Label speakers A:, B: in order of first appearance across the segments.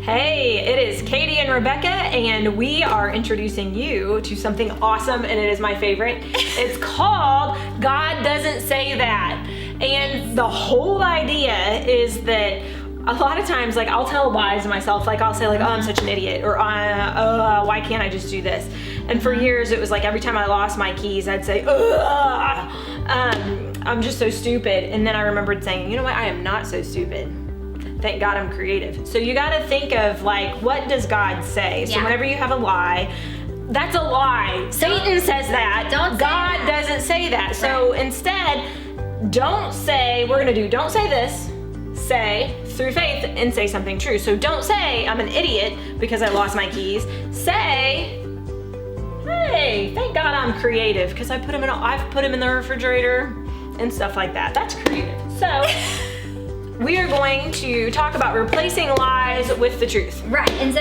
A: Hey, it is Katie and Rebecca, and we are introducing you to something awesome, and it is my favorite. It's called God Doesn't Say That. And the whole idea is that a lot of times, like, I'll tell lies to myself. Like, I'll say, like, oh, I'm such an idiot, or why can't I just do this? And for years, it was like every time I lost my keys, I'd say, I'm just so stupid. And then I remembered saying, you know what? I am not so stupid. Thank God I'm creative. So you got to think of, like, what does God say? So whenever you have a lie, that's a lie. Satan says that. God doesn't say that. So instead, don't say this. Say through faith and say something true. So don't say I'm an idiot because I lost my keys. Say, hey, thank God I'm creative because I've put them in the refrigerator and stuff like that. That's creative. So we are going to talk about replacing lies with the truth.
B: Right, and so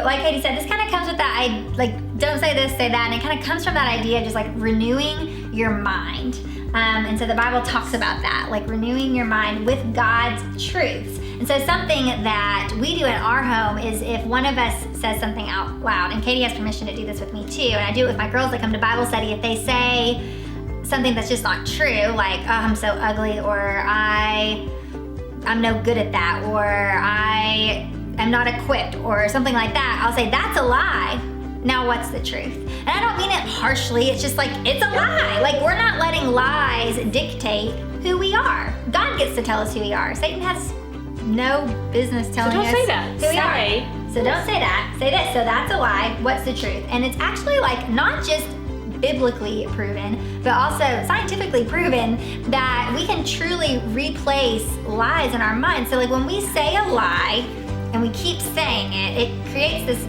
B: like Katie said, this kind of comes with that, don't say this, say that, and it kind of comes from that idea of just like renewing your mind. And so the Bible talks about that, like renewing your mind with God's truths. And so something that we do in our home is if one of us says something out loud, and Katie has permission to do this with me too, and I do it with my girls that come to Bible study, if they say something that's just not true, like, oh, I'm so ugly, or I'm no good at that, or I am not equipped, or something like that, I'll say, that's a lie. Now what's the truth? And I don't mean it harshly, it's just like, it's a lie. Like, we're not letting lies dictate who we are. God gets to tell us who we are. Satan has no business telling us
A: say that.
B: who we are. So don't say that, say this, so that's a lie, what's the truth? And it's actually like not just biblically proven, but also scientifically proven that we can truly replace lies in our mind. So like when we say a lie and we keep saying it, it creates this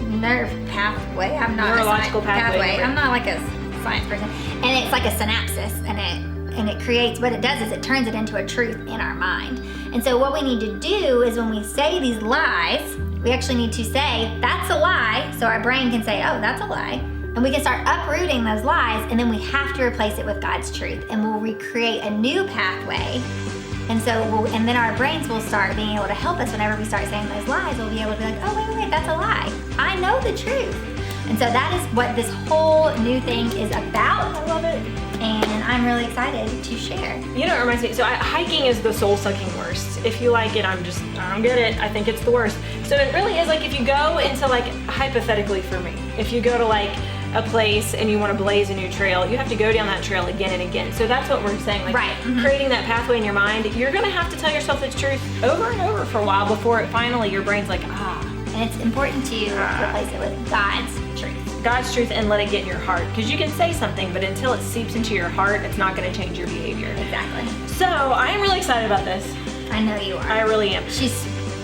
B: nerve pathway. I'm not
A: neurological
B: a pathway. I'm not like a science person. And it's like a synapses, and it creates, what it does is it turns it into a truth in our mind. And so what we need to do is when we say these lies, we actually need to say, that's a lie, so our brain can say, oh, that's a lie. And we can start uprooting those lies, and then we have to replace it with God's truth, and we'll recreate a new pathway. And so, and then our brains will start being able to help us whenever we start saying those lies. We'll be able to be like, oh, wait, that's a lie. I know the truth. And so that is what this whole new thing is about.
A: I love it.
B: And I'm really excited to share.
A: You know, it reminds me, so hiking is the soul-sucking worst. If you like it, I don't get it. I think it's the worst. So it really is like if you go into, like, hypothetically for me, if you go to like a place and you want to blaze a new trail, you have to go down that trail again and again. So that's what we're saying, like creating that pathway in your mind. You're going to have to tell yourself the truth over and over for a while before finally your brain's like,
B: And it's important to replace it with God's truth.
A: God's truth, and let it get in your heart. Because you can say something, but until it seeps into your heart, it's not going to change your behavior.
B: Exactly.
A: So I am really excited about this.
B: I know you are.
A: I really am.
B: She's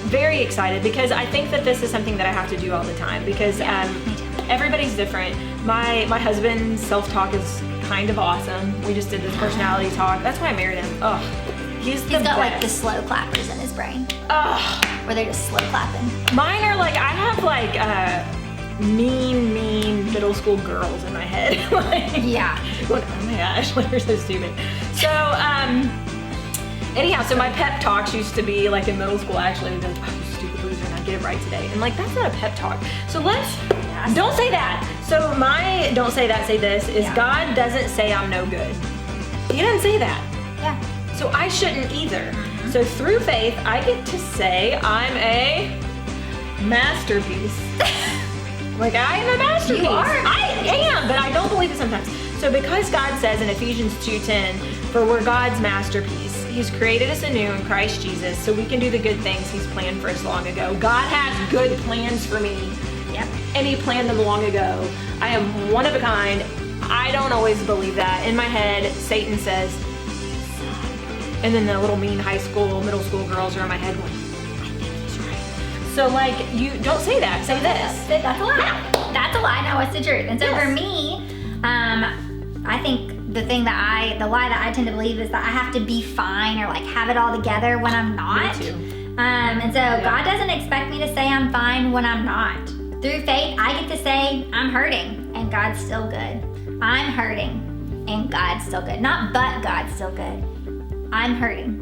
A: very excited because I think that this is something that I have to do all the time because
B: me too.
A: Everybody's different. My husband's self-talk is kind of awesome. We just did this personality talk. That's why I married him. Oh, he's got
B: best. Like the slow clappers in his brain.
A: Oh,
B: where they're just slow clapping.
A: Mine are like, I have like mean middle school girls in my head. Like,
B: yeah.
A: Like, oh my gosh, like, you're so stupid. So anyhow, so my pep talks used to be like in middle school. Actually, we'd be like, oh, you stupid loser, and I'd get it right today. And like, that's not a pep talk. So don't say that. So my don't say that, say this is God doesn't say I'm no good. He doesn't say that.
B: Yeah.
A: So I shouldn't either. So through faith, I get to say I'm a masterpiece. Like, I am a masterpiece.
B: You are.
A: I am, but I don't believe it sometimes. So because God says in Ephesians 2:10, for we're God's masterpiece, He's created us anew in Christ Jesus so we can do the good things He's planned for us long ago. God has good plans for me.
B: Yep.
A: And He planned them long ago. I am one of a kind. I don't always believe that. In my head, Satan says, and then the little mean high school, middle school girls are in my head going, I think he's right. So like, you don't say that, say this.
B: That's a lie. Yeah. That's a lie, now what's the truth? And so for me, I think the lie that I tend to believe is that I have to be fine or like have it all together when I'm not.
A: Me too.
B: And so God doesn't expect me to say I'm fine when I'm not. Through faith, I get to say I'm hurting and God's still good. I'm hurting and God's still good. Not but God's still good. I'm hurting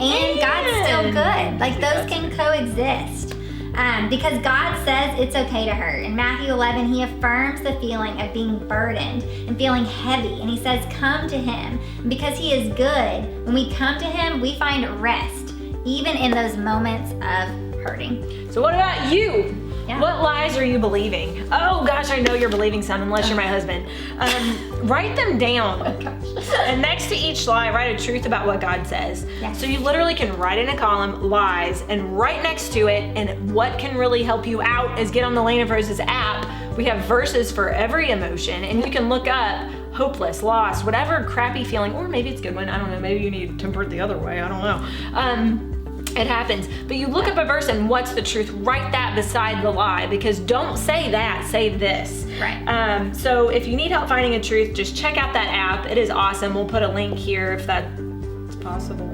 B: and God's still good. Like those can coexist. Because God says it's okay to hurt. In Matthew 11, he affirms the feeling of being burdened and feeling heavy. And he says, come to him. And because he is good, when we come to him, we find rest, even in those moments of hurting.
A: So what about you?
B: Yeah.
A: What lies are you believing? Oh gosh, I know you're believing some, unless you're my husband. Write them down.
B: Oh gosh.
A: And next to each lie, write a truth about what God says.
B: Yes.
A: So you literally can write in a column lies, and right next to it, and what can really help you out is get on the Lane of Roses app. We have verses for every emotion, and you can look up hopeless, lost, whatever crappy feeling, or maybe it's a good one. I don't know. Maybe you need to temper it the other way. I don't know. It happens. But you look up a verse and what's the truth, write that beside the lie, because don't say that, say this.
B: Right.
A: So if you need help finding a truth, just check out that app. It is awesome. We'll put a link here if that's possible.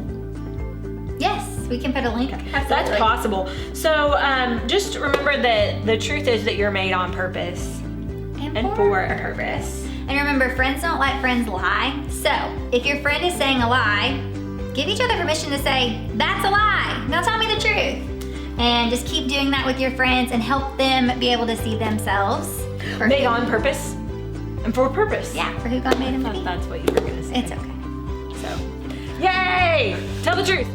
B: Yes, we can put a link. Absolutely.
A: That's possible. So just remember that the truth is that you're made on purpose and for a purpose.
B: And remember, friends don't let friends lie. So if your friend is saying a lie, give each other permission to say, that's a lie. Now tell me the truth. And just keep doing that with your friends and help them be able to see themselves.
A: Made on purpose and for a purpose.
B: Yeah, for who God made them to be.
A: That's what you were going to say.
B: It's okay.
A: So, yay! Tell the truth.